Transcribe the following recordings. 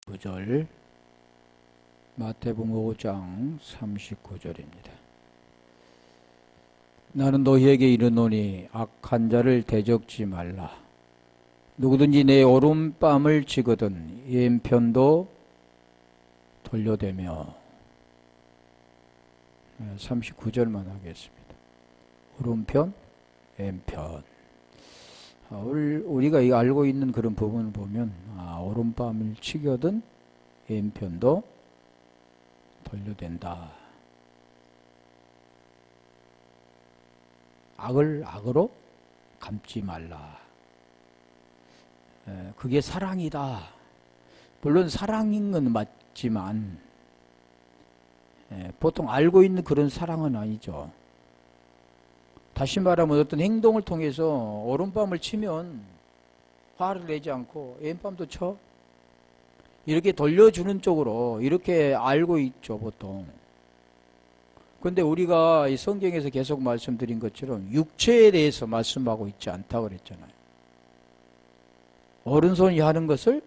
39절 마태복음 5장 39절입니다. 나는 너희에게 이르노니 악한 자를 대적지 말라. 누구든지 내 오른뺨을 치거든 왼편도 돌려대며. 39절만 하겠습니다. 오른편, 왼편. 우리가 알고 있는 그런 부분을 보면 오른뺨을 치거든 왼편도 돌려댄다. 악을 악으로 감지 말라. 그게 사랑이다. 물론 사랑인 건 맞지만 보통 알고 있는 그런 사랑은 아니죠. 다시 말하면 어떤 행동을 통해서 오른뺨을 치면 화를 내지 않고 왼뺨도 쳐. 이렇게 돌려주는 쪽으로 이렇게 알고 있죠, 보통. 근데 우리가 이 성경에서 계속 말씀드린 것처럼 육체에 대해서 말씀하고 있지 않다고 그랬잖아요. 오른손이 하는 것을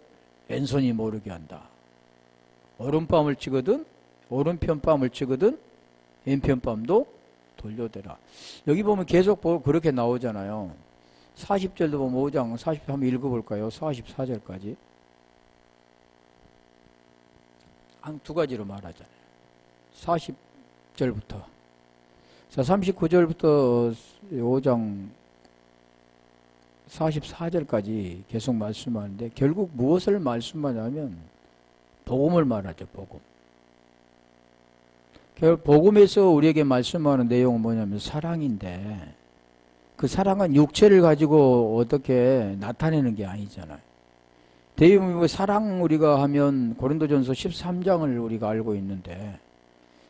왼손이 모르게 한다. 오른뺨을 치거든 오른편뺨을 치거든 왼편뺨도 돌려대라. 여기 보면 계속 그렇게 나오잖아요. 40절도 보면 5장 40절 한번 읽어볼까요? 44절까지. 한 두 가지로 말하잖아요. 40절부터. 자, 39절부터 5장 44절까지 계속 말씀하는데 결국 무엇을 말씀하냐면 복음을 말하죠. 복음. 복음에서 우리에게 말씀하는 내용은 뭐냐면 사랑인데 그 사랑은 육체를 가지고 어떻게 나타내는 게 아니잖아요. 대부분 사랑 우리가 하면 고린도전서 13장을 우리가 알고 있는데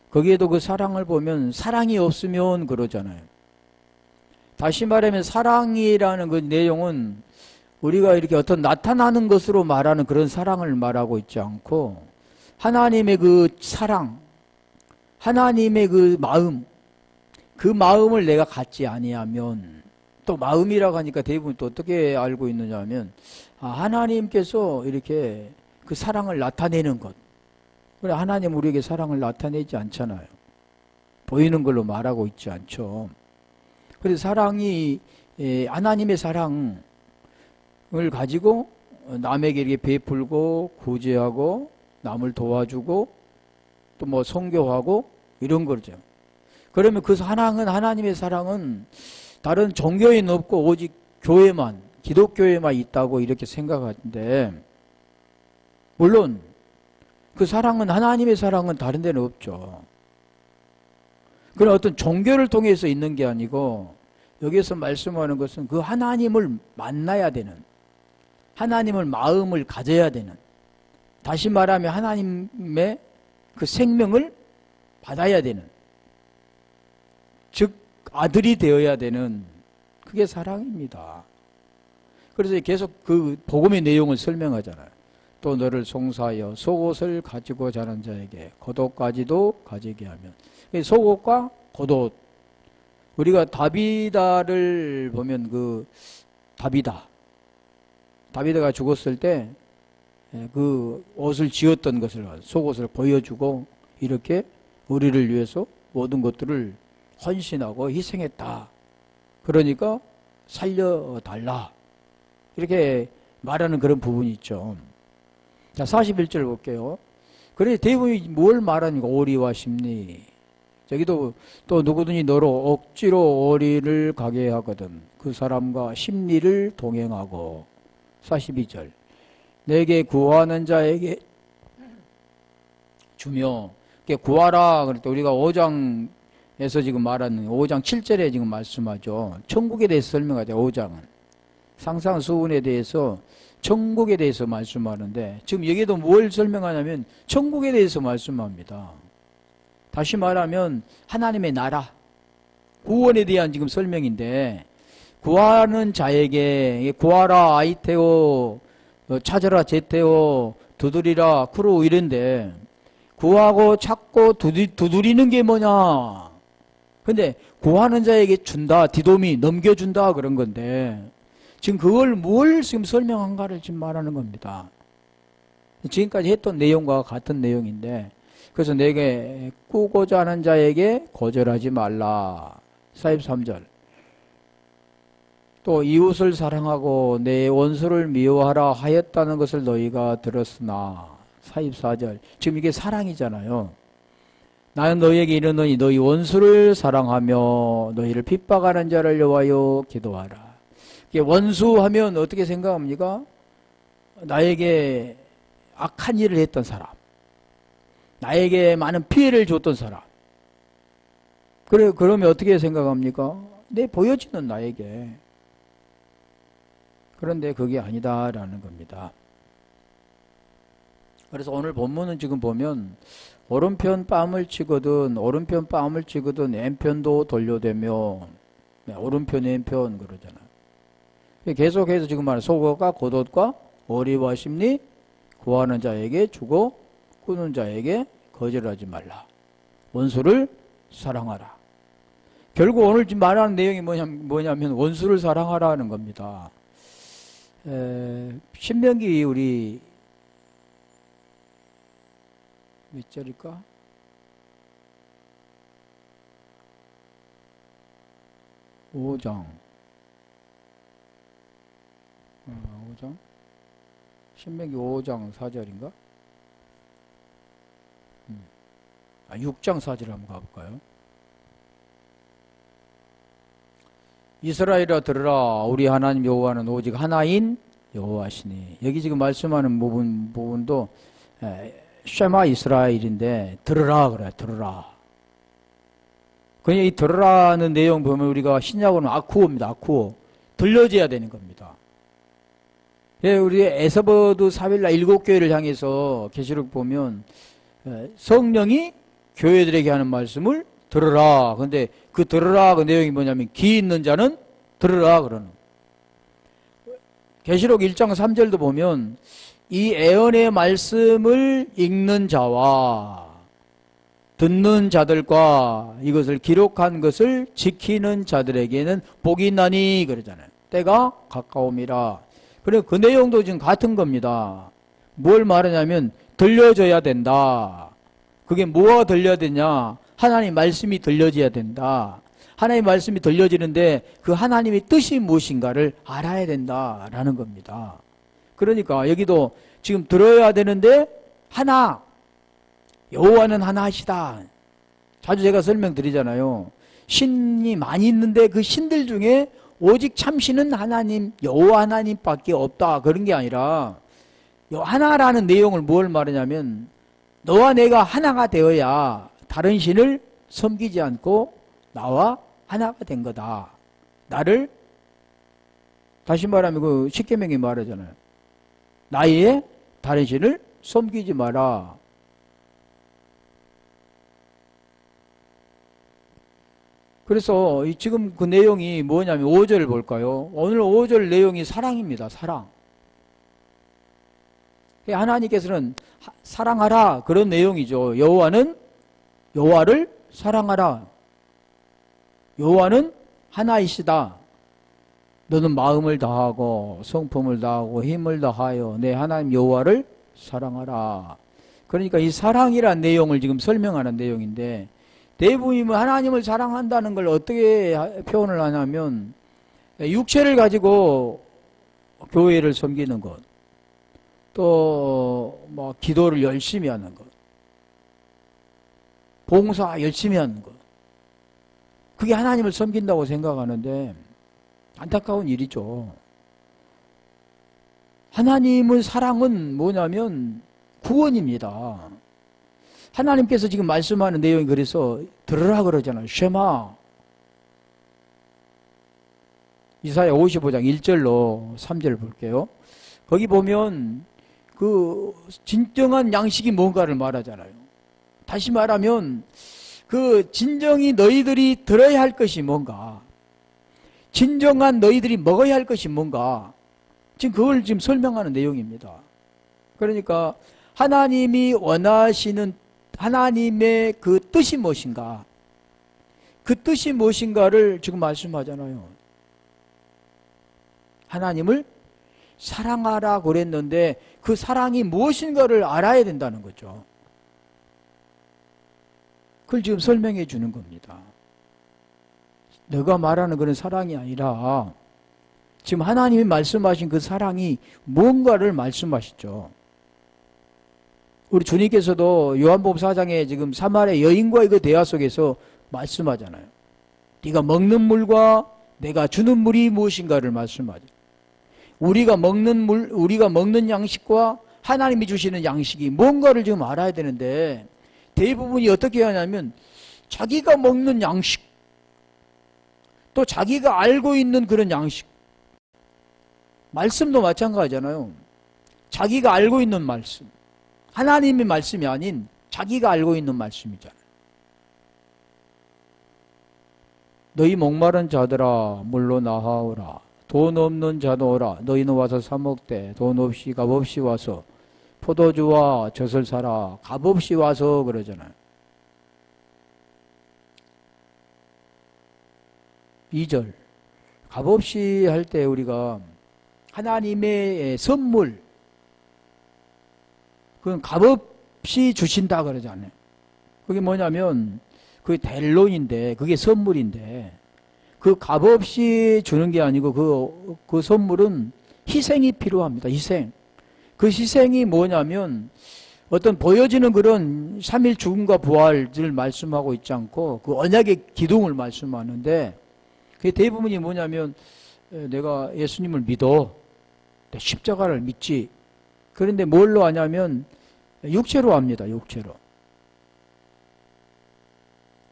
거기에도 그 사랑을 보면 사랑이 없으면 그러잖아요. 다시 말하면 사랑이라는 그 내용은 우리가 이렇게 어떤 나타나는 것으로 말하는 그런 사랑을 말하고 있지 않고 하나님의 그 사랑, 하나님의 그 마음을 내가 갖지 아니하면, 또 마음이라고 하니까 대부분 또 어떻게 알고 있느냐 하면 하나님께서 이렇게 그 사랑을 나타내는 것. 그래, 하나님 우리에게 사랑을 나타내지 않잖아요. 보이는 걸로 말하고 있지 않죠. 그래서 사랑이 하나님의 사랑을 가지고 남에게 이렇게 베풀고 구제하고 남을 도와주고 또 뭐 선교하고 이런 거죠. 그러면 그 사랑은, 하나님의 사랑은 다른 종교에는 없고 오직 교회만, 기독교에만 있다고 이렇게 생각하는데, 물론 그 사랑은, 하나님의 사랑은 다른 데는 없죠. 그런 어떤 종교를 통해서 있는 게 아니고 여기에서 말씀하는 것은 그 하나님을 만나야 되는, 하나님을 마음을 가져야 되는, 다시 말하면 하나님의 그 생명을 받아야 되는, 즉 아들이 되어야 되는, 그게 사랑입니다. 그래서 계속 그 복음의 내용을 설명하잖아요. 또 너를 송사하여 속옷을 가지고 자는 자에게 겉옷까지도 가지게 하면. 속옷과 겉옷. 우리가 다비다를 보면 그 다비다가 죽었을 때 그 옷을 지었던 것을, 속옷을 보여주고 이렇게 우리를 위해서 모든 것들을 헌신하고 희생했다. 그러니까 살려달라. 이렇게 말하는 그런 부분이 있죠. 자, 41절 볼게요. 그래, 대부분이 뭘 말하니까 오리와 심리. 저기도 또 누구든지 너로 억지로 오리를 가게 하거든 그 사람과 심리를 동행하고. 42절. 내게 구하는 자에게 주며. 구하라. 그럴 때 우리가 5장에서 지금 말하는 5장 7절에 지금 말씀하죠. 천국에 대해서 설명하죠. 5장은 상상수훈에 대해서, 천국에 대해서 말씀하는데 지금 여기도 뭘 설명하냐면 천국에 대해서 말씀합니다. 다시 말하면 하나님의 나라, 구원에 대한 지금 설명인데, 구하는 자에게 구하라 아이테오, 찾아라 제테오, 두드리라 크루 이런데 구하고 찾고 두드리는 게 뭐냐? 근데 구하는 자에게 준다, 디도미 넘겨준다 그런 건데 지금 그걸 뭘 지금 설명한가를 지금 말하는 겁니다. 지금까지 했던 내용과 같은 내용인데, 그래서 내게 꾸고자 하는 자에게 거절하지 말라. 43절. 또 이웃을 사랑하고 내 원수를 미워하라 하였다는 것을 너희가 들었으나. 44절. 지금 이게 사랑이잖아요. 나는 너희에게 이르노니 너희 원수를 사랑하며 너희를 핍박하는 자를 여호와여 기도하라. 이게 원수하면 어떻게 생각합니까? 나에게 악한 일을 했던 사람, 나에게 많은 피해를 줬던 사람. 그러면 어떻게 생각합니까? 내 보여지는 나에게. 그런데 그게 아니다라는 겁니다. 그래서 오늘 본문은 지금 보면 오른편 뺨을 치거든 왼편도 돌려대며, 오른편 왼편 그러잖아요. 계속해서 지금 말하는 속옷과 겉옷과 어리와 심리 구하는 자에게 주고 꾸는 자에게 거절하지 말라. 원수를 사랑하라. 결국 오늘 지금 말하는 내용이 뭐냐면 원수를 사랑하라는 겁니다. 신명기 우리 몇 절일까? 5장. 5장? 신명기 5장 4절인가? 6장 4절 한번 가볼까요? 이스라엘아 들으라. 우리 하나님 여호와는 오직 하나인 여호와시니. 여기 지금 말씀하는 부분도 쉐마 이스라엘인데 들으라 그래. 들으라. 그냥 이 들으라는 내용 보면 우리가 신약으로는 아쿠오입니다. 아쿠오. 들려줘야 되는 겁니다. 예, 우리 에서버드 사빌라 7교회를 향해서 계시록 보면 성령이 교회들에게 하는 말씀을 들으라. 근데 그 들으라 그 내용이 뭐냐면 귀 있는 자는 들으라 그러는. 계시록 1장 3절도 보면 이 애언의 말씀을 읽는 자와 듣는 자들과 이것을 기록한 것을 지키는 자들에게는 복이 있나니 그러잖아요. 때가 가까움이라. 그래 그 내용도 지금 같은 겁니다. 뭘 말하냐면 들려줘야 된다. 그게 뭐가 들려야 되냐? 하나님 말씀이 들려져야 된다. 하나님 말씀이 들려지는데 그 하나님의 뜻이 무엇인가를 알아야 된다라는 겁니다. 그러니까 여기도 지금 들어야 되는데 하나, 여호와는 하나시다. 자주 제가 설명드리잖아요. 신이 많이 있는데 그 신들 중에 오직 참신은 하나님, 여호와 하나님밖에 없다. 그런 게 아니라 하나라는 내용을 뭘 말하냐면 너와 내가 하나가 되어야 다른 신을 섬기지 않고 나와 하나가 된 거다. 나를 다시 말하면 그 십계명이 말하잖아요. 나의 다른 신을 섬기지 마라. 그래서 지금 그 내용이 뭐냐면 5절을 볼까요? 오늘 5절 내용이 사랑입니다. 사랑. 하나님께서는 사랑하라 그런 내용이죠. 여호와를 사랑하라. 여호와는 하나이시다. 너는 마음을 다하고 성품을 다하고 힘을 다하여 내 하나님 여호와를 사랑하라. 그러니까 이 사랑이란 내용을 지금 설명하는 내용인데 대부분이 하나님을 사랑한다는 걸 어떻게 표현을 하냐면 육체를 가지고 교회를 섬기는 것, 또 뭐 기도를 열심히 하는 것, 봉사 열심히 하는 것, 그게 하나님을 섬긴다고 생각하는데 안타까운 일이죠. 하나님의 사랑은 뭐냐면 구원입니다. 하나님께서 지금 말씀하는 내용이 그래서 들으라 그러잖아요. 쉐마. 이사야 55장 1절로 3절 볼게요. 거기 보면 그 진정한 양식이 뭔가를 말하잖아요. 다시 말하면 그 진정이 너희들이 들어야 할 것이 뭔가, 진정한 너희들이 먹어야 할 것이 뭔가, 지금 그걸 지금 설명하는 내용입니다. 그러니까 하나님이 원하시는 하나님의 그 뜻이 무엇인가, 그 뜻이 무엇인가를 지금 말씀하잖아요. 하나님을 사랑하라 그랬는데 그 사랑이 무엇인가를 알아야 된다는 거죠. 그걸 지금 설명해 주는 겁니다. 내가 말하는 그런 사랑이 아니라 지금 하나님이 말씀하신 그 사랑이 뭔가를 말씀하시죠. 우리 주님께서도 요한복음 4장에 지금 사마리아 여인과의 그 대화 속에서 말씀하잖아요. 네가 먹는 물과 내가 주는 물이 무엇인가를 말씀하죠. 우리가 먹는 양식과 하나님이 주시는 양식이 뭔가를 지금 알아야 되는데 대부분이 어떻게 하냐면 자기가 먹는 양식 또 자기가 알고 있는 그런 양식 말씀도 마찬가지잖아요. 자기가 알고 있는 말씀 하나님의 말씀이 아닌 자기가 알고 있는 말씀이잖아요. 너희 목마른 자들아 물로 나아오라. 돈 없는 자도 오라. 너희는 와서 사 먹되 돈 없이 값 없이 와서 포도주와 젖을 사라. 값 없이 와서 그러잖아요. 2절 값 없이 할 때 우리가 하나님의 선물 그건 값 없이 주신다 그러잖아요. 그게 뭐냐면 그게 델론인데 그게 선물인데 그 값 없이 주는 게 아니고 그 선물은 희생이 필요합니다. 희생. 그 희생이 뭐냐면 어떤 보여지는 그런 3일 죽음과 부활을 말씀하고 있지 않고 그 언약의 기둥을 말씀하는데 그게 대부분이 뭐냐면 내가 예수님을 믿어. 내 십자가를 믿지. 그런데 뭘로 하냐면 육체로 합니다. 육체로.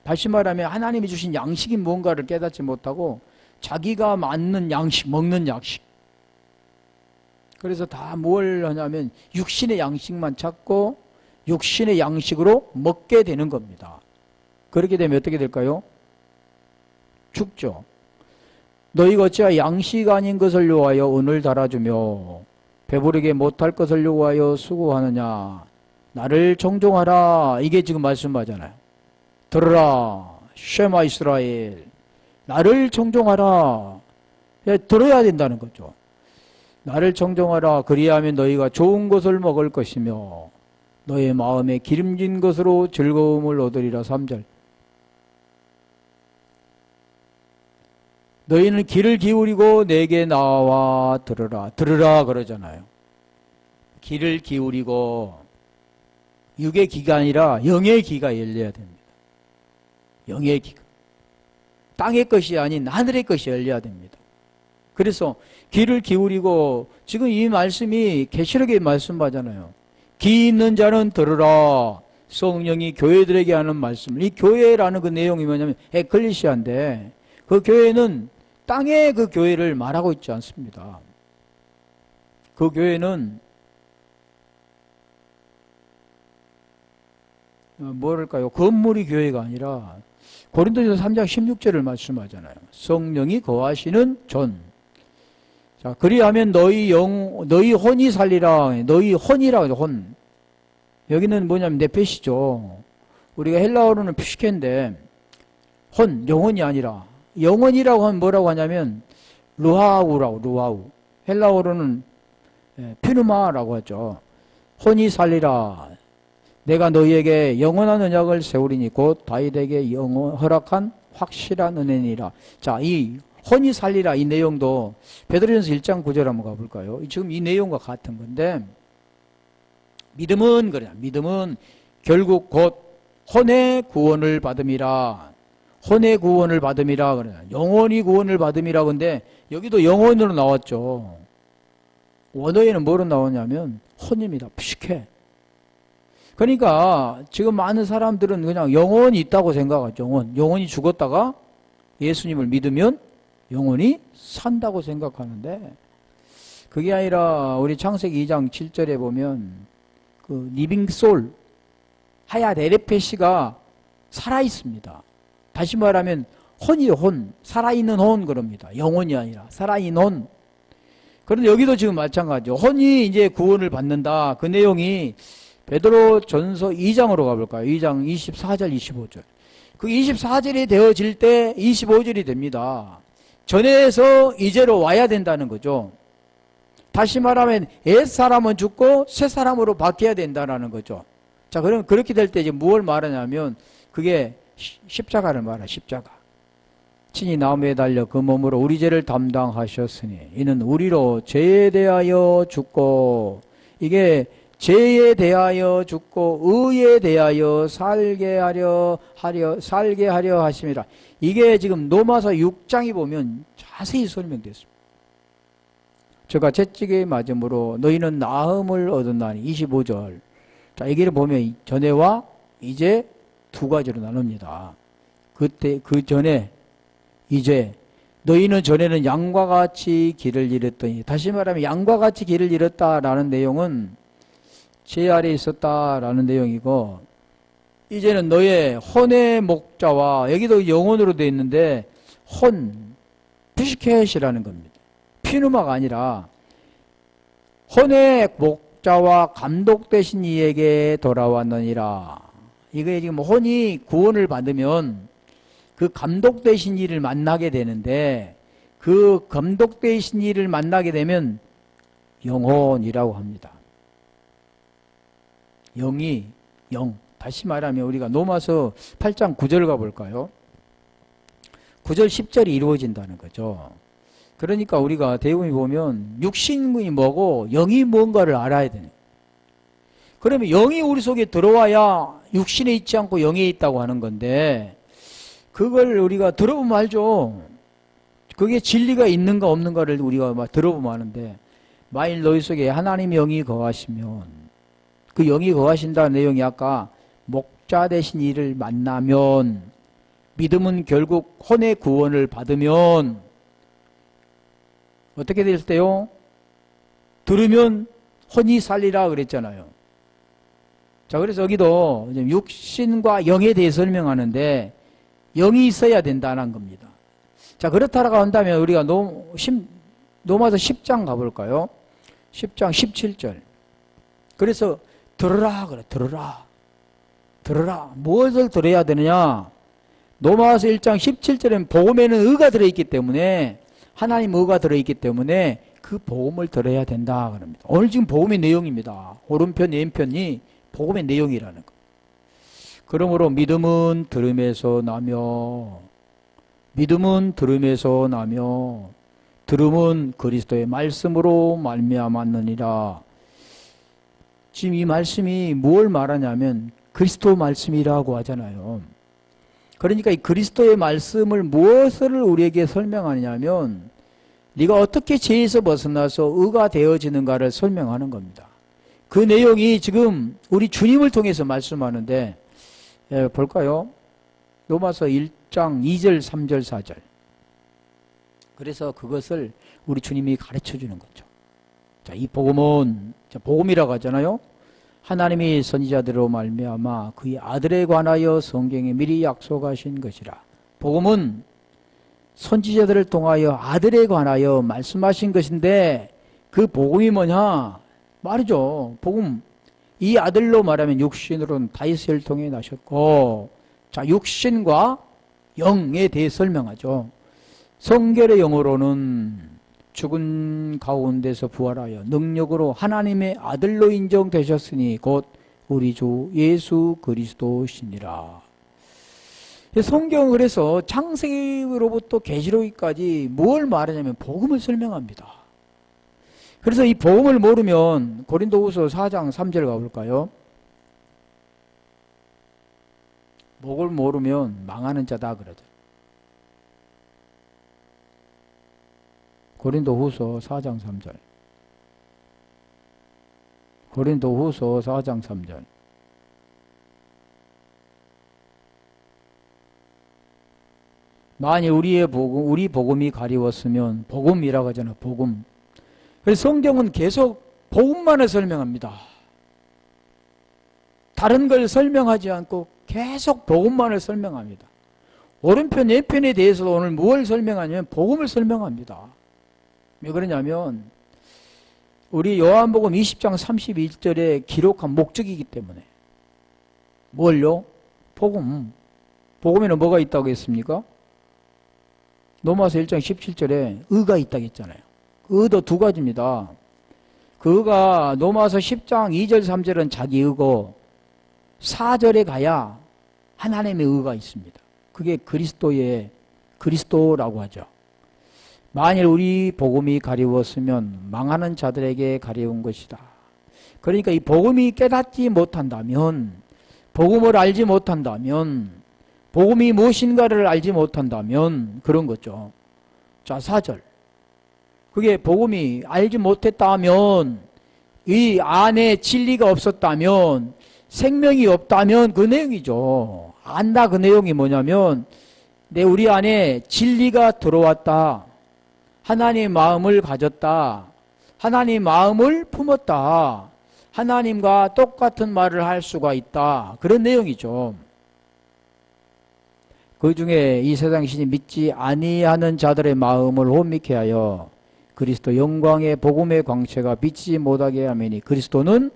다시 말하면 하나님이 주신 양식이 뭔가를 깨닫지 못하고 자기가 맞는 양식, 먹는 양식. 그래서 다 뭘 하냐면 육신의 양식만 찾고 육신의 양식으로 먹게 되는 겁니다. 그렇게 되면 어떻게 될까요? 죽죠. 너희가 어찌하여 양식 아닌 것을 요하여 은을 달아주며 배부르게 못할 것을 요하여 수고하느냐. 나를 청종하라. 이게 지금 말씀하잖아요. 들으라. 쉐마 이스라엘. 나를 청종하라. 들어야 된다는 거죠. 나를 청종하라. 그리하면 너희가 좋은 것을 먹을 것이며 너의 마음에 기름진 것으로 즐거움을 얻으리라. 3절. 너희는 귀를 기울이고 내게 나와 들으라. 들으라 그러잖아요. 귀를 기울이고 육의 귀가 아니라 영의 귀가 열려야 됩니다. 영의 귀가. 땅의 것이 아닌 하늘의 것이 열려야 됩니다. 그래서 귀를 기울이고 지금 이 말씀이 계시록에 말씀하잖아요. 귀 있는 자는 들으라. 성령이 교회들에게 하는 말씀. 이 교회라는 그 내용이 뭐냐면 에클리시아인데 그 교회는 땅의 그 교회를 말하고 있지 않습니다. 그 교회는 뭐랄까요? 건물이 교회가 아니라 고린도전서 3장 16절을 말씀하잖아요. 성령이 거하시는 전. 자, 그리하면 너희 혼이 살리라. 너희 혼이라고 해요. 혼. 여기는 뭐냐면 네페시죠. 우리가 헬라어로는 피시케인데 혼, 영혼이 아니라 영혼이라고 하면 뭐라고 하냐면 루하우라고 루하우. 헬라어로는 피누마라고 하죠. 혼이 살리라. 내가 너희에게 영원한 언약을 세우리니 곧 다윗에게 허락한 확실한 은혜니라. 자, 이 혼이 살리라 이 내용도 베드로전서 1장 9절 한번 가볼까요? 지금 이 내용과 같은 건데 믿음은 그래요. 믿음은 결국 곧 혼의 구원을 받음이라. 혼의 구원을 받음이라 그래요. 영원히 구원을 받음이라. 근데 여기도 영혼으로 나왔죠. 원어에는 뭐로 나오냐면 혼입니다. 피시케. 그러니까 지금 많은 사람들은 그냥 영혼이 있다고 생각하죠. 영혼이 죽었다가 예수님을 믿으면 영혼이 산다고 생각하는데 그게 아니라 우리 창세기 2장 7절에 보면 그 리빙 솔 하얏 에레페시가 살아 있습니다. 다시 말하면 혼이요, 혼. 살아있는 혼 그럽니다. 영혼이 아니라 살아있는 혼. 그런데 여기도 지금 마찬가지죠. 혼이 이제 구원을 받는다. 그 내용이 베드로 전서 2장으로 가볼까요? 2장 24절, 25절. 그 24절이 되어질 때 25절이 됩니다. 전에서 이제로 와야 된다는 거죠. 다시 말하면 옛사람은 죽고 새사람으로 바뀌어야 된다는 거죠. 자, 그럼 그렇게 될 때 이제 무엇을 말하냐면 그게 십자가를 말해. 십자가. 친히 나무에 달려 그 몸으로 우리 죄를 담당하셨으니 이는 우리로 죄에 대하여 죽고, 이게 죄에 대하여 죽고 의에 대하여 살게 하려 하심이라. 이게 지금 로마서 6장에 보면 자세히 설명됐습니다. 저가 채찍에 맞음으로 너희는 나음을 얻었나니. 25절. 자, 여기를 보면 전에와 이제 두 가지로 나눕니다. 그때 그 전에 이제 너희는 전에는 양과 같이 길을 잃었더니, 다시 말하면 양과 같이 길을 잃었다라는 내용은 죄 아래 있었다라는 내용이고, 이제는 너의 혼의 목자와, 여기도 영혼으로 되어 있는데 혼, 푸시켓이라는 겁니다. 피누마가 아니라 혼의 목자와 감독 되신 이에게 돌아왔느니라. 이게 지금 혼이 구원을 받으면 그 감독 되신 이를 만나게 되는데, 그 감독 되신 이를 만나게 되면 영혼이라고 합니다. 영이, 영. 다시 말하면 우리가 로마서 8장 9절 가볼까요? 9절 10절이 이루어진다는 거죠. 그러니까 우리가 대부분 보면 육신이 뭐고 영이 뭔가를 알아야 되네. 그러면 영이 우리 속에 들어와야 육신에 있지 않고 영에 있다고 하는 건데, 그걸 우리가 들어보면 알죠. 그게 진리가 있는가 없는가를 우리가 막 들어보면 아는데, 만일 너희 속에 하나님 영이 거하시면, 그 영이 거하신다는 내용이 아까 목자 되신 이를 만나면, 믿음은 결국 혼의 구원을 받으면 어떻게 될 때요? 들으면 혼이 살리라 그랬잖아요. 자, 그래서 여기도 육신과 영에 대해 설명하는데 영이 있어야 된다는 겁니다. 자, 그렇다라고 한다면 우리가 로마서 10장 가볼까요? 10장 17절. 그래서 들으라 그래. 들으라. 무엇을 들어야 되느냐? 로마서 1장 17절에는 복음에는 의가 들어있기 때문에, 하나님 의가 들어있기 때문에 그 복음을 들어야 된다 그럽니다. 오늘 지금 복음의 내용입니다. 오른편 왼편이 복음의 내용이라는 것. 그러므로 믿음은 들음에서 나며, 들음은 그리스도의 말씀으로 말미암았느니라. 지금 이 말씀이 뭘 말하냐면 그리스도 말씀이라고 하잖아요. 그러니까 이 그리스도의 말씀을 무엇을 우리에게 설명하냐면, 네가 어떻게 죄에서 벗어나서 의가 되어지는가를 설명하는 겁니다. 그 내용이 지금 우리 주님을 통해서 말씀하는데, 볼까요? 로마서 1장 2절, 3절, 4절. 그래서 그것을 우리 주님이 가르쳐 주는 거죠. 자, 이 복음은, 복음이라고 하잖아요. 하나님이 선지자들로 말미암아 그의 아들에 관하여 성경에 미리 약속하신 것이라. 복음은 선지자들을 통하여 아들에 관하여 말씀하신 것인데, 그 복음이 뭐냐? 말이죠. 복음. 이 아들로 말하면 육신으로는 다윗의 혈통에 나셨고, 자, 육신과 영에 대해 설명하죠. 성결의 영으로는 죽은 가운데서 부활하여 능력으로 하나님의 아들로 인정되셨으니 곧 우리 주 예수 그리스도시니라. 성경은 그래서 창세기로부터 계시록까지 뭘 말하냐면 복음을 설명합니다. 그래서 이 복음을 모르면 고린도후서 4장 3절 가볼까요? 복음을 모르면 망하는 자다 그러죠. 고린도후서 4장 3절. 고린도후서 4장 3절. 만일 우리 복음이 가리웠으면, 복음이라고 하잖아요. 복음. 그래서 성경은 계속 복음만을 설명합니다. 다른 걸 설명하지 않고 계속 복음만을 설명합니다. 오른편 왼편에 대해서도 오늘 무엇을 설명하냐면 복음을 설명합니다. 왜 그러냐면 우리 요한복음 20장 31절에 기록한 목적이기 때문에. 뭘요? 복음. 복음에는 뭐가 있다고 했습니까? 로마서 1장 17절에 의가 있다고 했잖아요. 의도 두 가지입니다. 그가 로마서 10장 2절 3절은 자기 의고 4절에 가야 하나님의 의가 있습니다. 그게 그리스도라고 하죠. 만일 우리 복음이 가리웠으면 망하는 자들에게 가리운 것이다. 그러니까 이 복음이 깨닫지 못한다면, 복음을 알지 못한다면, 복음이 무엇인가를 알지 못한다면 그런 거죠. 자, 4절. 그게 복음이 알지 못했다면, 이 안에 진리가 없었다면, 생명이 없다면 그 내용이죠. 안다 그 내용이 뭐냐면 우리 안에 진리가 들어왔다. 하나님의 마음을 가졌다. 하나님의 마음을 품었다. 하나님과 똑같은 말을 할 수가 있다. 그런 내용이죠. 그 중에 이 세상 신이 믿지 아니하는 자들의 마음을 혼미케 하여 그리스도 영광의 복음의 광채가 비치지 못하게 하매니 그리스도는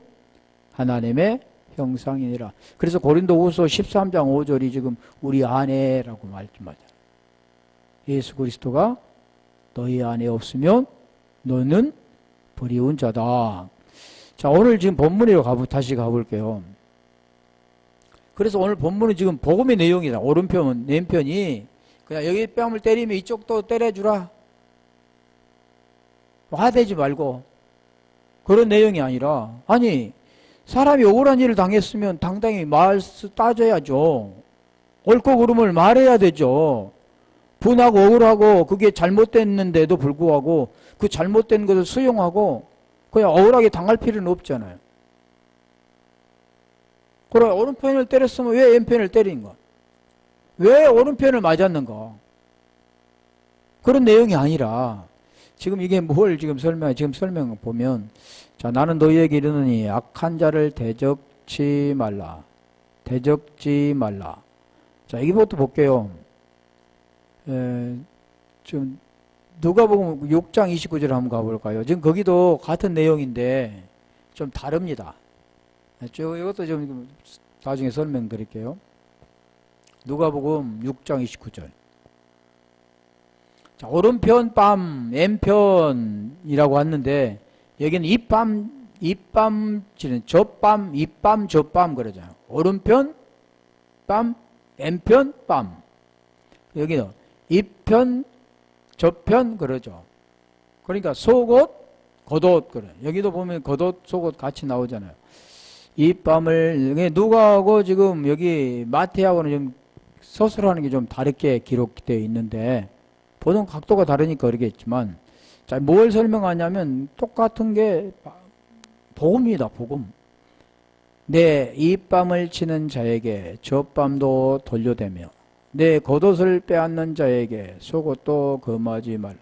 하나님의 형상이니라. 그래서 고린도후서 13장 5절이 지금 우리 안에라고 말씀하잖아요. 예수 그리스도가 너희 안에 없으면 너는 버리운 자다. 자, 오늘 지금 본문으로 다시 가볼게요. 그래서 오늘 본문은 지금 복음의 내용이다. 오른편, 왼편이 그냥 여기 뺨을 때리면 이쪽도 때려주라. 화대지 말고. 그런 내용이 아니라, 아니, 사람이 억울한 일을 당했으면 당당히 따져야죠. 옳고 그름을 말해야 되죠. 분하고 억울하고 그게 잘못됐는데도 불구하고 그 잘못된 것을 수용하고 그냥 억울하게 당할 필요는 없잖아요. 그래, 오른편을 때렸으면 왜 왼편을 때린가? 왜 오른편을 맞았는가? 그런 내용이 아니라 지금 이게 뭘 지금 설명 보면 자, 나는 너희에게 이르노니 악한 자를 대적지 말라. 대적지 말라. 자, 이것부터 볼게요. 좀 누가복음 6장 29절 한번 가볼까요? 지금 거기도 같은 내용인데 좀 다릅니다. 이것도 좀 나중에 설명드릴게요. 누가복음 6장 29절. 자, 오른편 뺨, 왼편이라고 했는데 여기는 입밤 치는 저밤, 입밤, 저밤 그러잖아요. 오른편 뺨, 왼편 뺨. 여기는 입편, 저편 그러죠. 그러니까 속옷, 겉옷 그래. 여기도 보면 겉옷, 속옷 같이 나오잖아요. 입밤을 누가하고 지금 여기 마태하고는 좀 서술하는 게 좀 다르게 기록되어 있는데 보는 각도가 다르니까 그러겠지만 자, 뭘 설명하냐면 똑같은 게 복음이다. 복음. 내 입밤을 치는 자에게 젖밤도 돌려대며 내 겉옷을 빼앗는 자에게 속옷도 금하지 말라.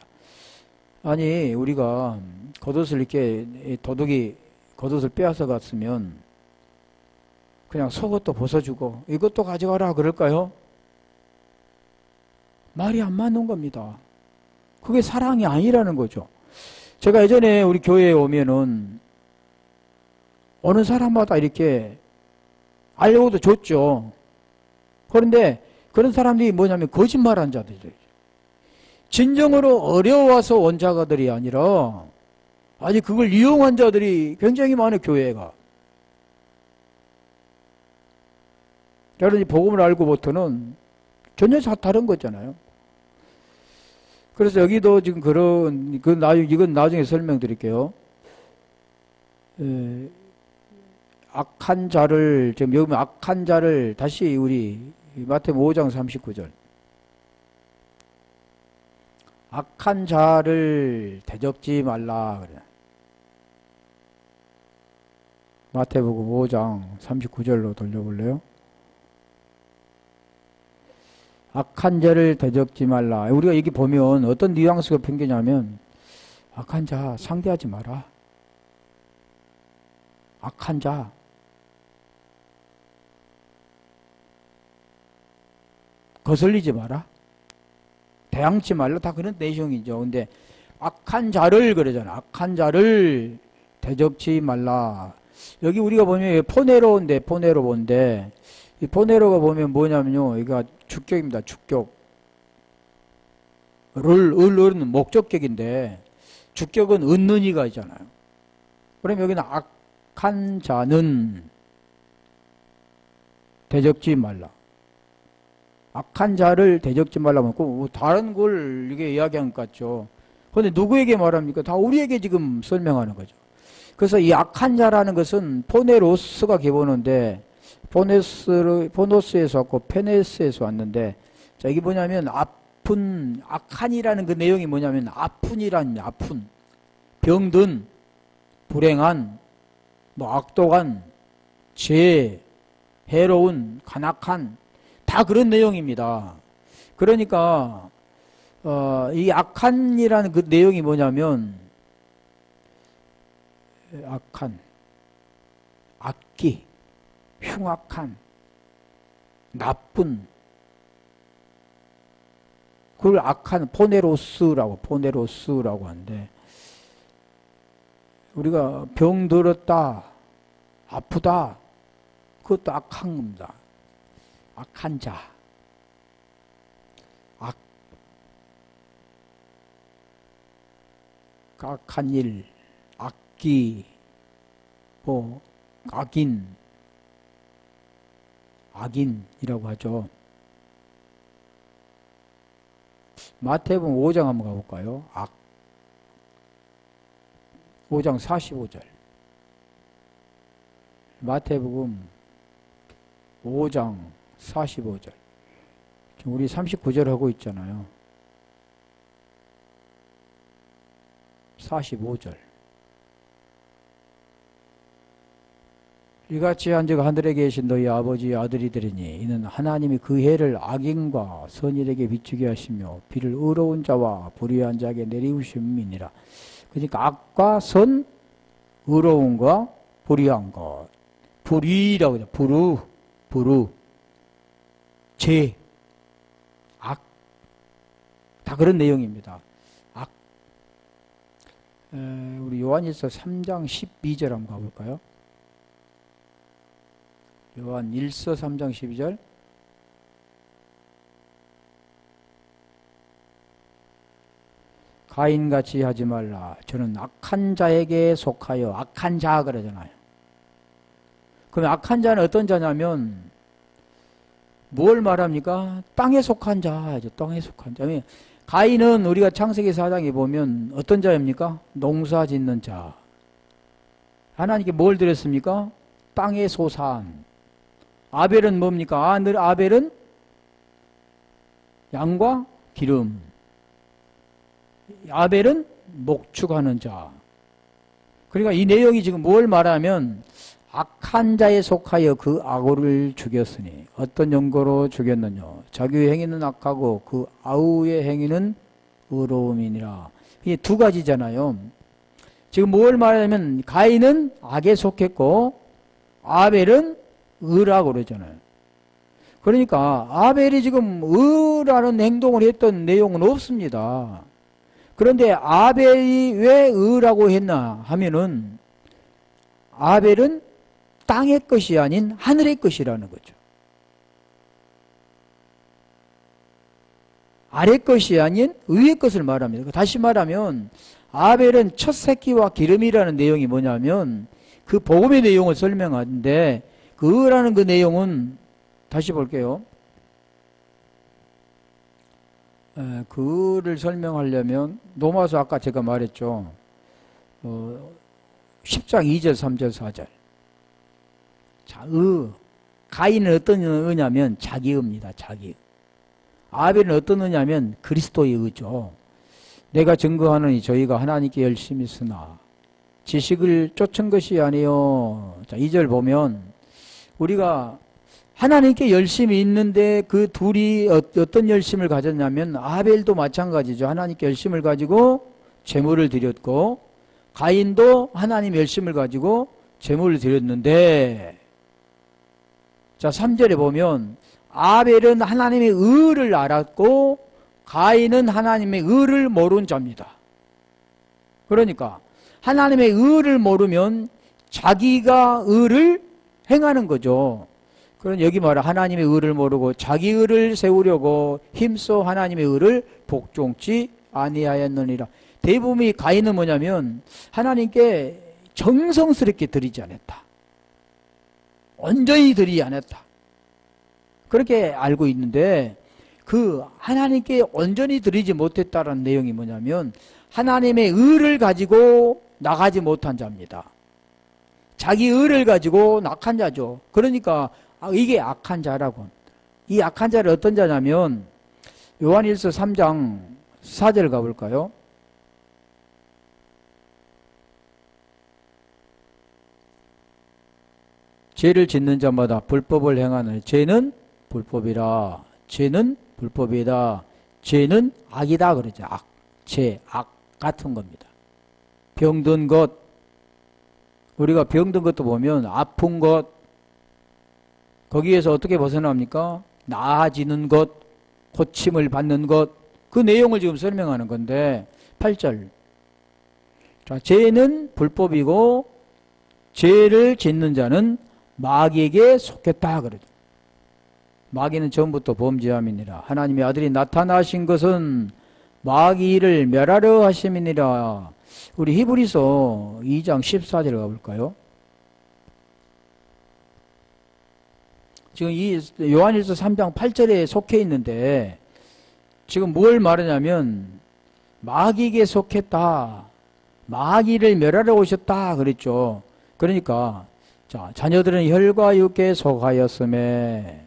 아니 우리가 겉옷을 이렇게 도둑이 겉옷을 빼앗아 갔으면 그냥 속옷도 벗어주고 이것도 가져가라 그럴까요? 말이 안 맞는 겁니다. 그게 사랑이 아니라는 거죠. 제가 예전에 우리 교회에 오면은 어느 사람마다 이렇게 알려고도 줬죠. 그런데 그런 사람들이 뭐냐면 거짓말한 자들이에요. 진정으로 어려워서 온 자가들이 아니라 아직 그걸 이용한 자들이 굉장히 많아요. 교회가. 여러분이 복음을 알고부터는 전혀 다른 거잖아요. 그래서 여기도 지금 이건 나중에 설명드릴게요. 악한 자를, 지금 여기 악한 자를 다시 우리 마태복음 5장 39절. 악한 자를 대적지 말라 그래. 마태복음 5장 39절로 돌려볼래요? 악한 자를 대적지 말라. 우리가 여기 보면 어떤 뉘앙스가 풍기냐면 악한 자 상대하지 마라. 악한 자 거슬리지 마라. 대항치 말라. 다 그런 내용이죠. 근데 악한 자를 그러잖아. 악한 자를 대적지 말라. 여기 우리가 보면 포네로인데 이 포네로가 보면 뭐냐면요. 이거 주격입니다. 주격. 을은 목적격인데 주격은 은는이가 있잖아요. 그럼 여기는 악한 자는 대적지 말라. 악한 자를 대적지 말라면 다른 걸 이게 이야기한 것 같죠. 그런데 누구에게 말합니까? 다 우리에게 지금 설명하는 거죠. 그래서 이 악한 자라는 것은 포네로스가 기본어인데 포노스에서 왔고 페네스에서 왔는데, 자, 이게 뭐냐면 아픈, 악한이라는 그 내용이 뭐냐면 아픈이라는, 아픈, 병든, 불행한, 뭐 악독한, 죄, 해로운, 간악한, 다 그런 내용입니다. 그러니까 이 악한이라는 그 내용이 뭐냐면 악한, 악기, 흉악한, 나쁜, 그걸 악한 포네로스라고 하는데, 우리가 병들었다, 아프다, 그것도 악한 겁니다. 악한 자, 악한 일, 악기, 뭐 악인이라고 하죠. 마태복음 5장 한번 가볼까요? 5장 45절. 마태복음 5장 45절. 지금 우리 39절 하고 있잖아요. 45절. 이같이 한즉 하늘에 계신 너희 아버지의 아들이 되리니 이는 하나님이 그 해를 악인과 선인에게 비추게 하시며 비를 의로운 자와 불의한 자에게 내리우심이니라. 그러니까 악과 선, 의로운과 불의한 것. 불의라고 하죠. 불의, 죄, 악. 다 그런 내용입니다. 악. 우리 요한일서 3장 12절 한번 가볼까요? 요한 1서 3장 12절. 가인같이 하지 말라. 저는 악한 자에게 속하여, 악한 자 그러잖아요. 그럼 악한 자는 어떤 자냐면 뭘 말합니까? 땅에 속한 자죠. 땅에 속한 자. 가인은 우리가 창세기 4장에 보면 어떤 자입니까? 농사 짓는 자. 하나님께 뭘 드렸습니까? 땅의 소산. 아벨은 뭡니까? 아벨은 양과 기름. 아벨은 목축하는 자. 그러니까 이 내용이 지금 뭘 말하면 악한 자에 속하여 그 아우를 죽였으니 어떤 연고로 죽였느냐? 자기의 행위는 악하고 그 아우의 행위는 의로움이니라. 이게 두 가지잖아요. 지금 뭘 말하냐면 가인은 악에 속했고 아벨은 의라고 그러잖아요. 그러니까 아벨이 지금 의라는 행동을 했던 내용은 없습니다. 그런데 아벨이 왜 의라고 했나 하면은 아벨은 땅의 것이 아닌 하늘의 것이라는 거죠. 아래 것이 아닌 위의 것을 말합니다. 다시 말하면 아벨은 첫 새끼와 기름이라는 내용이 뭐냐면 그 복음의 내용을 설명하는데 그 의라는 그 내용은 다시 볼게요. 그를 설명하려면 로마서 아까 제가 말했죠. 10장 2절 3절 4절. 자, 가인은 어떤 의냐면 자기 의입니다. 자기. 아벨은 어떤 의냐면 그리스도의 의죠. 내가 증거하노니 저희가 하나님께 열심히 쓰나 지식을 쫓은 것이 아니요. 자, 2절 보면 우리가 하나님께 열심히 있는데 그 둘이 어떤 열심을 가졌냐면 아벨도 마찬가지죠. 하나님께 열심을 가지고 제물을 드렸고 가인도 하나님 열심을 가지고 제물을 드렸는데, 자 3절에 보면 아벨은 하나님의 의를 알았고 가인은 하나님의 의를 모르는 자입니다. 그러니까 하나님의 의를 모르면 자기가 의를 행하는 거죠. 그럼 여기 말하 하나님의 의를 모르고 자기 의를 세우려고 힘써 하나님의 의를 복종치 아니하였느니라. 대부분이 가인은 뭐냐면 하나님께 정성스럽게 드리지 않았다. 온전히 드리지 않았다. 그렇게 알고 있는데 그 하나님께 온전히 드리지 못했다는 내용이 뭐냐면 하나님의 의를 가지고 나가지 못한 자입니다. 자기 의를 가지고 낙한 자죠. 그러니까 이게 악한 자라고 합니다. 이 악한 자를 어떤 자냐면 요한일서 3장 4절 가볼까요? 죄를 짓는 자마다 불법을 행하는 죄는 불법이라. 죄는 불법이다. 죄는 악이다 그러죠. 악, 죄, 악 같은 겁니다. 병든 것, 우리가 병든 것도 보면 아픈 것, 거기에서 어떻게 벗어납니까? 나아지는 것, 고침을 받는 것, 그 내용을 지금 설명하는 건데 8절. 자, 죄는 불법이고 죄를 짓는 자는 마귀에게 속했다 그러죠. 마귀는 처음부터 범죄함이니라. 하나님의 아들이 나타나신 것은 마귀를 멸하려 하심이니라. 우리 히브리서 2장 14절 가볼까요? 지금 이 요한일서 3장 8절에 속해 있는데 지금 뭘 말하냐면 마귀에게 속했다. 마귀를 멸하러 오셨다 그랬죠. 그러니까 자, 자녀들은 혈과 육에 속하였음에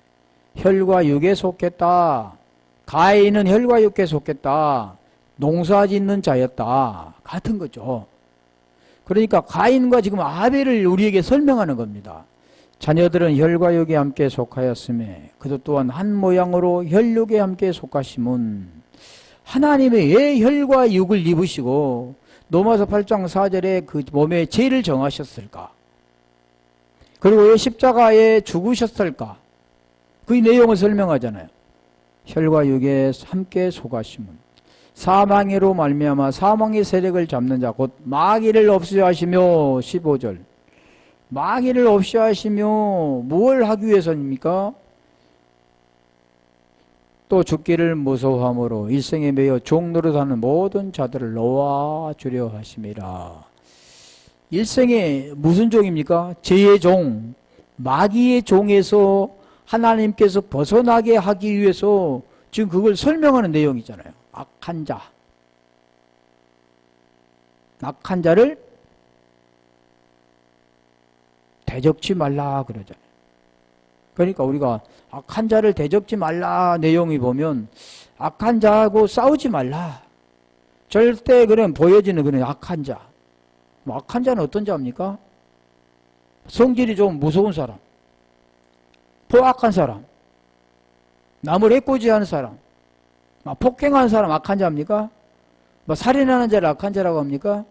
혈과 육에 속했다. 가인은 혈과 육에 속했다. 농사짓는 자였다. 같은 거죠. 그러니까 가인과 지금 아벨을 우리에게 설명하는 겁니다. 자녀들은 혈과 육에 함께 속하였음에 그도 또한 한 모양으로 혈육에 함께 속하심은 하나님의 왜 혈과 육을 입으시고 로마서 8장 4절에 그 몸에 죄를 정하셨을까? 그리고 왜 십자가에 죽으셨을까? 그 내용을 설명하잖아요. 혈과 육에 함께 속하심은 사망으로 말미암아 사망의 세력을 잡는 자 곧 마귀를 없애하시며 15절 마귀를 없애하시며 무엇을 하기 위해서입니까? 또 죽기를 무서워함으로 일생에 매여 종노릇하는 모든 자들을 놓아주려 하심이라. 일생에 무슨 종입니까? 죄의 종, 마귀의 종에서 하나님께서 벗어나게 하기 위해서 지금 그걸 설명하는 내용이잖아요. 악한 자. 악한 자를 대적지 말라 그러잖아요. 그러니까 우리가 악한 자를 대적지 말라 내용이 보면 악한 자하고 싸우지 말라. 절대 그런 보여지는 그런 악한 자. 악한 자는 어떤 자입니까? 성질이 좀 무서운 사람, 포악한 사람, 남을 해코지하는 사람, 폭행하는 사람 악한 자입니까? 살인하는 자를 악한 자라고 합니까?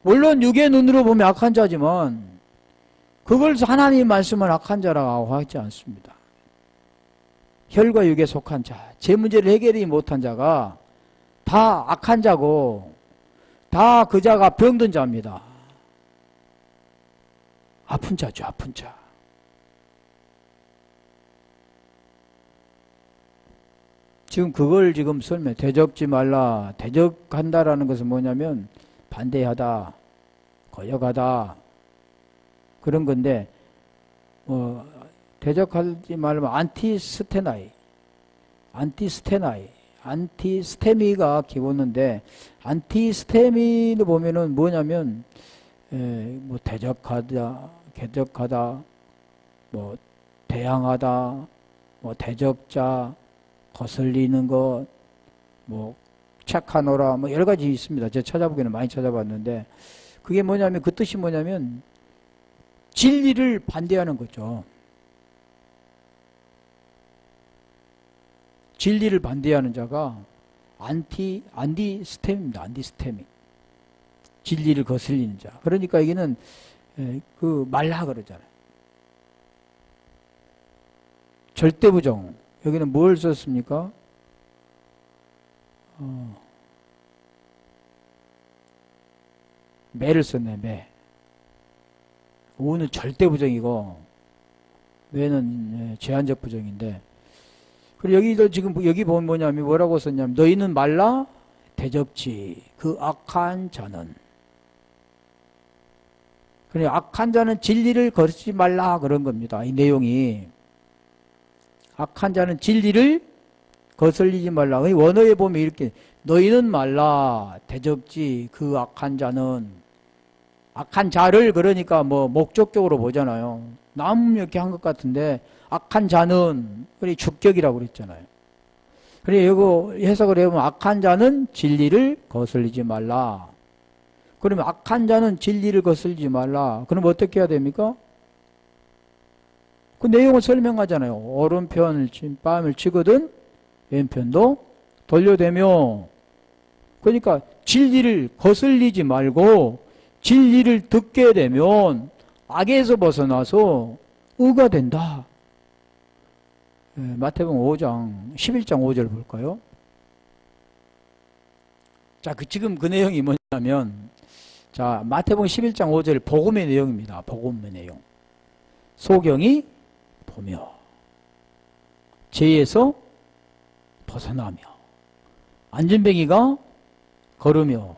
물론 육의 눈으로 보면 악한 자지만 그걸 하나님 말씀은 악한 자라고 하지 않습니다. 혈과 육에 속한 자, 제 문제를 해결하지 못한 자가 다 악한 자고 다 그 자가 병든 자입니다. 아픈 자죠, 아픈 자. 지금 그걸 지금 설명, 대적지 말라. 대적한다라는 것은 뭐냐면 반대하다, 거역하다 그런 건데 대적하지 말면 안티스테미가 기본인데 안티스테미를 보면은 뭐냐면 대적하다, 대항하다, 대적자, 거슬리는 것, 착하노라, 여러 가지 있습니다. 제가 찾아보기는 많이 찾아봤는데, 그게 뭐냐면, 그 뜻이 뭐냐면, 진리를 반대하는 거죠. 진리를 반대하는 자가 안티스템입니다. 안티스템이. 진리를 거슬리는 자. 그러니까 여기는, 말라 그러잖아요. 절대부정. 여기는 뭘 썼습니까? 매를 썼네, 매. 우는 절대부정이고, 매는 제한적 부정인데, 그리고 여기도 지금, 여기 보면 뭐냐면, 뭐라고 썼냐면, 너희는 말라? 대적지. 그 악한 자는. 그래, 악한 자는 진리를 거스르지 말라 그런 겁니다. 이 내용이. 악한 자는 진리를 거슬리지 말라. 원어에 보면 이렇게 너희는 말라 대적지 그 악한 자는, 악한 자를 그러니까 뭐 목적적으로 보잖아요. 남 이렇게 한 것 같은데 악한 자는 그래 주격이라고 그랬잖아요. 그래 이거 해석을 해보면 악한 자는 진리를 거슬리지 말라. 그러면 악한 자는 진리를 거슬리지 말라. 그럼 어떻게 해야 됩니까? 그 내용을 설명하잖아요. 오른편을 뺨을 치거든 왼편도 돌려대며. 그러니까 진리를 거슬리지 말고 진리를 듣게 되면 악에서 벗어나서 의가 된다. 마태복음 5장 11장 5절 볼까요? 자, 지금 그 내용이 뭐냐면, 자, 마태복음 11장 5절 복음의 내용입니다. 복음의 내용. 소경이 보며 죄에서 벗어나며 안진뱅이가 걸으며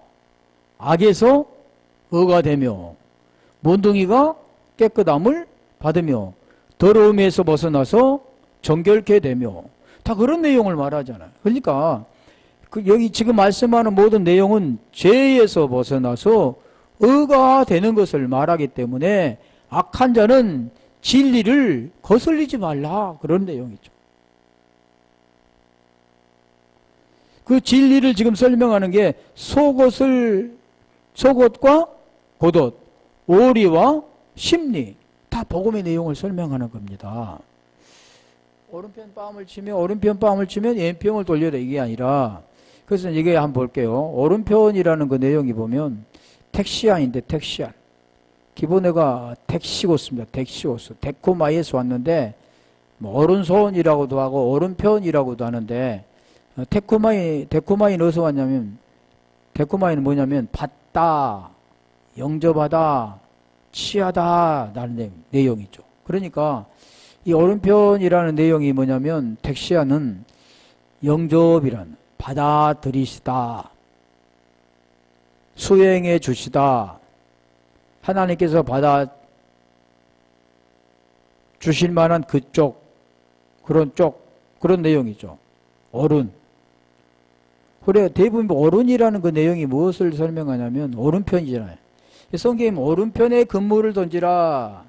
악에서 의가 되며 몬둥이가 깨끗함을 받으며 더러움에서 벗어나서 정결케 되며, 다 그런 내용을 말하잖아요. 그러니까 여기 지금 말씀하는 모든 내용은 죄에서 벗어나서 의가 되는 것을 말하기 때문에 악한 자는 진리를 거슬리지 말라 그런 내용이죠. 그 진리를 지금 설명하는 게 속옷과 겉옷, 오리와 심리, 다 복음의 내용을 설명하는 겁니다. 오른편 뺨을 치면 왼편을 돌려라 이게 아니라, 그래서 이게 한번 볼게요. 오른편이라는 그 내용이 보면 택시안인데, 택시안. 기본어가 택시고스입니다. 택시고스. 데코마이에서 왔는데, 뭐 오른손이라고도 하고 오른편이라고도 하는데, 데코마이는 어디서 왔냐면, 데코마이는 뭐냐면 받다, 영접하다, 취하다 라는 내용이죠. 그러니까 이 오른편이라는 내용이 뭐냐면, 택시안은 영접이란, 받아들이시다, 수행해 주시다, 하나님께서 받아 주실 만한 그런 내용이죠. 어른. 그래, 대부분 어른이라는 그 내용이 무엇을 설명하냐면 오른편이잖아요. 성경에 오른편에 근무를 던지라.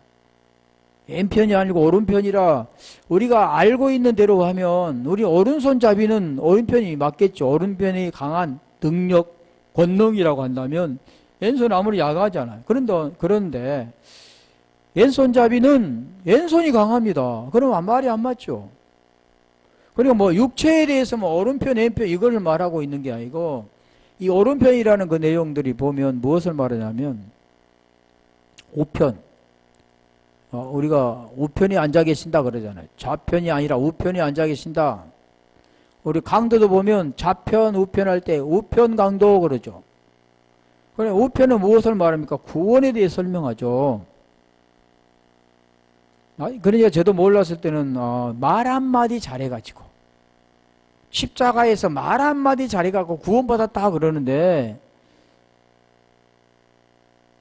왼편이 아니고 오른편이라. 우리가 알고 있는 대로 하면 우리 오른손잡이는 오른편이 맞겠죠. 오른편이 강한 능력, 권능이라고 한다면 왼손 아무리 약하잖아요. 그런데 왼손잡이는 왼손이 강합니다. 그러면 말이 안 맞죠. 그리고 뭐 육체에 대해서 뭐 오른편, 왼편 이걸 말하고 있는 게 아니고, 이 오른편이라는 그 내용들이 보면 무엇을 말하냐면 우편. 우리가 우편이 앉아 계신다 그러잖아요. 좌편이 아니라 우편이 앉아 계신다. 우리 강도도 보면 좌편, 우편 할 때 우편 강도 그러죠. 그래, 우편은 무엇을 말합니까? 구원에 대해 설명하죠. 그러니까 저도 몰랐을 때는 말 한마디 잘해가지고 십자가에서 말 한마디 잘해가지고 구원받았다 그러는데,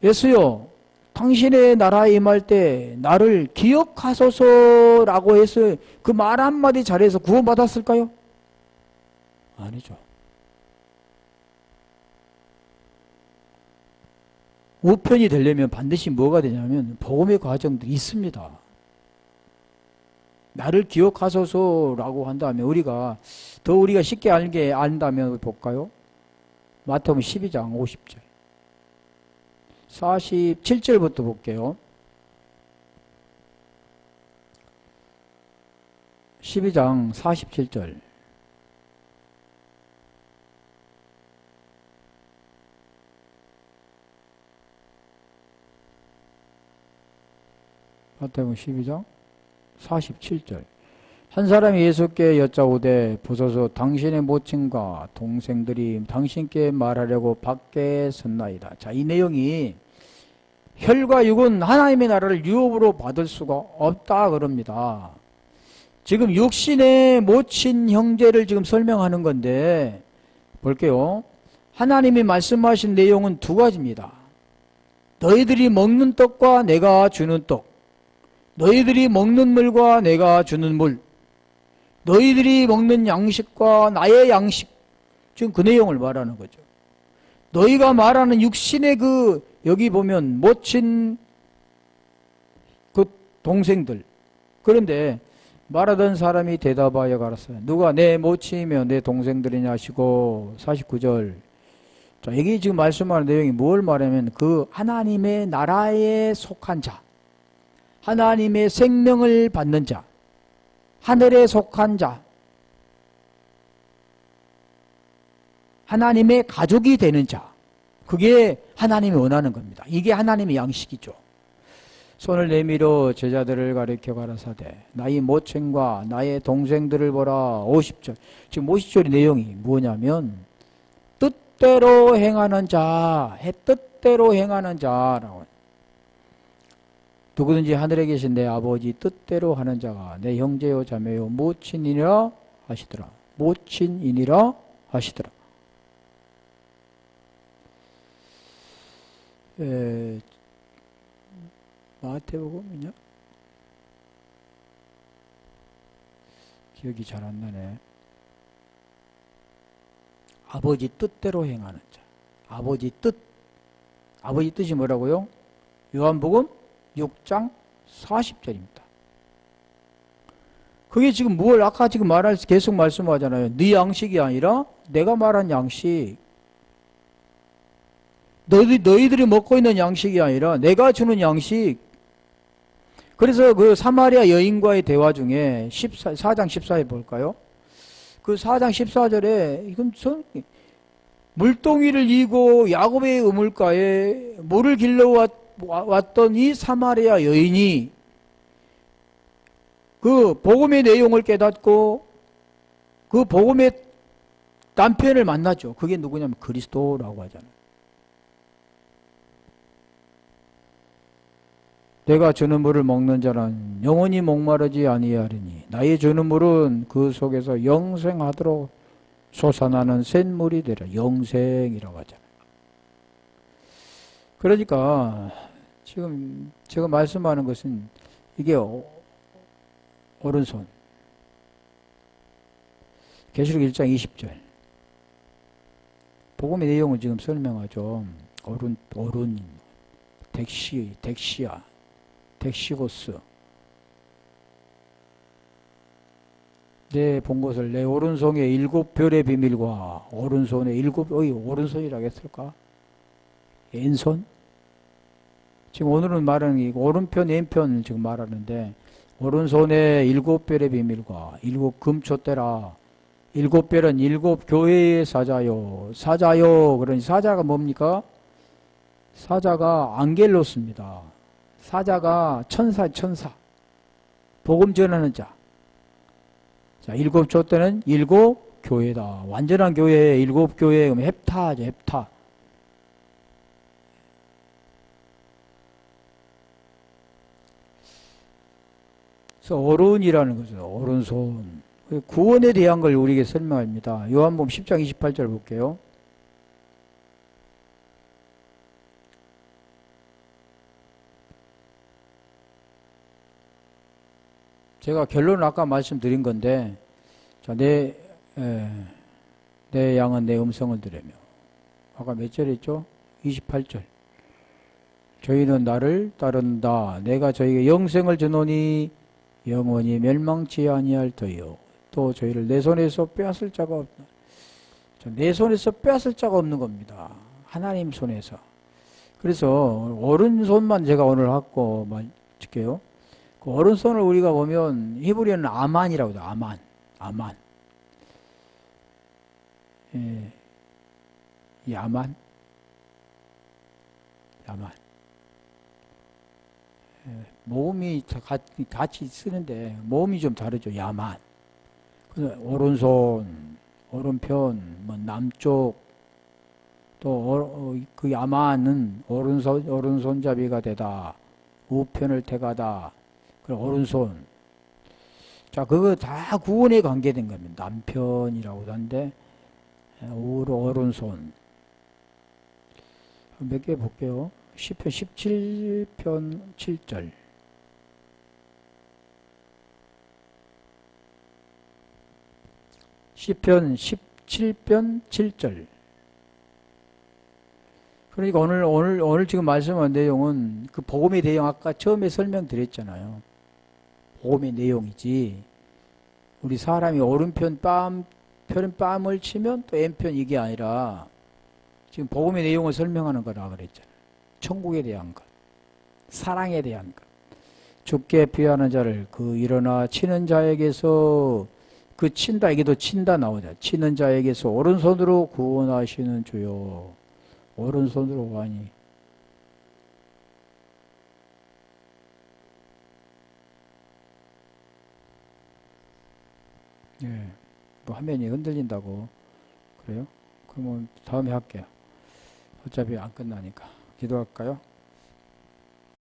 예수요 당신의 나라에 임할 때 나를 기억하소서라고 해서 그 말 한마디 잘해서 구원받았을까요? 아니죠. 우편이 되려면 반드시 뭐가 되냐면 복음의 과정들이 있습니다. 나를 기억하소서라고 한다면 우리가 쉽게 알게 안다면 볼까요? 마태복음 12장 50절 47절부터 볼게요. 12장 47절 마태복음 12장 47절 한 사람이 예수께 여짜오되 보소서 당신의 모친과 동생들이 당신께 말하려고 밖에 섰나이다. 자, 이 내용이 혈과 육은 하나님의 나라를 유업으로 받을 수가 없다 그럽니다. 지금 육신의 모친 형제를 지금 설명하는 건데 볼게요. 하나님이 말씀하신 내용은 두 가지입니다. 너희들이 먹는 떡과 내가 주는 떡, 너희들이 먹는 물과 내가 주는 물, 너희들이 먹는 양식과 나의 양식, 지금 그 내용을 말하는 거죠. 너희가 말하는 육신의 여기 보면 모친 그 동생들. 그런데 말하던 사람이 대답하여 가라사대 누가 내 모친이며 내 동생들이냐 하시고 49절. 자, 여기 지금 말씀하는 내용이 뭘 말하면 그 하나님의 나라에 속한 자, 하나님의 생명을 받는 자, 하늘에 속한 자, 하나님의 가족이 되는 자, 그게 하나님이 원하는 겁니다. 이게 하나님의 양식이죠. 손을 내밀어 제자들을 가리켜 가라사대 나의 모친과 나의 동생들을 보라. 50절. 지금 50절의 내용이 뭐냐면 뜻대로 행하는 자, 뜻대로 행하는 자라고. 누구든지 하늘에 계신 내 아버지 뜻대로 하는 자가 내 형제요 자매요 모친이니라 하시더라. 모친이니라 하시더라. 마태복음이냐? 기억이 잘 안 나네. 아버지 뜻대로 행하는 자. 아버지 뜻. 아버지 뜻이 뭐라고요? 요한복음 6장 40절입니다. 그게 지금 뭘 아까 지금 계속 말씀하잖아요. 네 양식이 아니라 내가 말한 양식. 너희들이 먹고 있는 양식이 아니라 내가 주는 양식. 그래서 그 사마리아 여인과의 대화 중에 4장 14에 볼까요? 그 4장 14절에 이건 물동이를 이고 야곱의 우물가에 물을 길러 왔던 이 사마리아 여인이 그 복음의 내용을 깨닫고 그 복음의 남편을 만났죠. 그게 누구냐면 그리스도라고 하잖아요. 내가 주는 물을 먹는 자는 영원히 목마르지 아니하리니 나의 주는 물은 그 속에서 영생하도록 솟아나는 샘물이 되라. 영생이라고 하잖아요. 그러니까 지금 제가 말씀하는 것은 이게 오른손. 계시록 1장 20절. 복음의 내용을 지금 설명하죠. 오른, 덱시아, 덱시고스. 내 본 것을 내 오른손에 7별의 비밀과 오른손에 오른손이라고 했을까? 왼손? 지금 오늘은 말하는 게 오른편, 왼편 지금 말하는데 오른손에 7별의 비밀과 7 금초대라. 7별은 7 교회의 사자요. 사자요. 그러니 사자가 뭡니까? 사자가 안겔로스입니다. 사자가 천사. 복음 전하는 자. 자, 7 촛대는 7 교회다. 완전한 교회, 7 교회, 그러면 헵타죠, 헵타. 그래서 오른이라는 거죠. 오른손. 구원에 대한 걸 우리에게 설명합니다. 요한복음 10장 28절 볼게요. 제가 결론을 아까 말씀드린 건데, 자, 내 양은 내 음성을 들으며. 아까 몇 절했죠? 28절. 저희는 나를 따른다. 내가 저희에게 영생을 주노니 영원히 멸망치 아니할 터요. 또 저희를 내 손에서 빼앗을 자가 없다. 내 손에서 빼앗을 자가 없는 겁니다. 하나님 손에서. 그래서 오른손만 제가 오늘 갖고 말할게요. 그 오른손을 우리가 보면 히브리어는 아만이라고 해요. 아만. 예. 야만. 예. 모음이 같이 쓰는데 모음이 좀 다르죠. 야만. 오른손, 오른편, 남쪽, 또 그 야만은 오른손잡이가 되다. 우편을 택하다. 오른손. 자, 그거 다 구원에 관계된 겁니다. 남편이라고도 하는데, 오른손. 몇 개 볼게요. 시편 17편 7절. 시편 17편 7절. 그러니까 오늘 지금 말씀한 내용은 그 복음의 내용 아까 처음에 설명드렸잖아요. 복음의 내용이지. 우리 사람이 오른편 뺨을 치면 또 왼편 이게 아니라 지금 복음의 내용을 설명하는 거라 그랬잖아요. 천국에 대한 것, 사랑에 대한 것. 죽게 피하는 자를 그 일어나 치는 자에게서 그 친다, 이게도 친다 나오잖아요. 치는 자에게서 오른손으로 구원하시는 주요. 오른손으로 하니. 예, 뭐 화면이 흔들린다고. 그래요? 그러면 다음에 할게요. 어차피 안 끝나니까. 기도할까요?